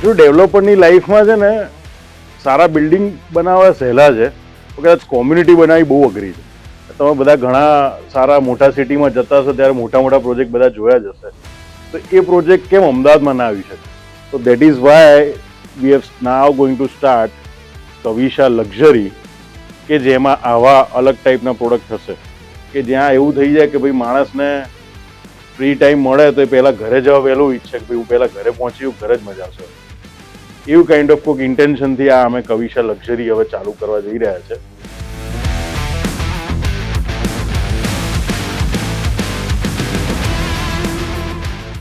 જો ડેવલપરની લાઈફમાં છે ને સારા બિલ્ડિંગ બનાવવા સહેલા છે તો કદાચ કોમ્યુનિટી બનાવવી બહુ અઘરી છે. તમે બધા ઘણા સારા મોટા સિટીમાં જતા હશો ત્યારે મોટા મોટા પ્રોજેક્ટ બધા જોયા જ હશે. તો એ પ્રોજેક્ટ કેમ અમદાવાદમાં ના આવી શકે? તો that is why we have now going to start Kavisha luxury, કે જેમાં આવા અલગ ટાઈપના પ્રોડક્ટ હશે કે જ્યાં એવું થઈ જાય કે ભાઈ માણસને ફ્રી ટાઈમ મળે તો એ પહેલાં ઘરે જવા વહેલું ઈચ્છે કે ભાઈ હું પહેલાં ઘરે પહોંચ્યું, ઘરે જ મજા આવશે. એવું કાઇન્ડ ઓફ કોઈક ઇન્ટેન્શનથી આ અમે કવિશા લક્ઝરી હવે ચાલુ કરવા જઈ રહ્યા છે.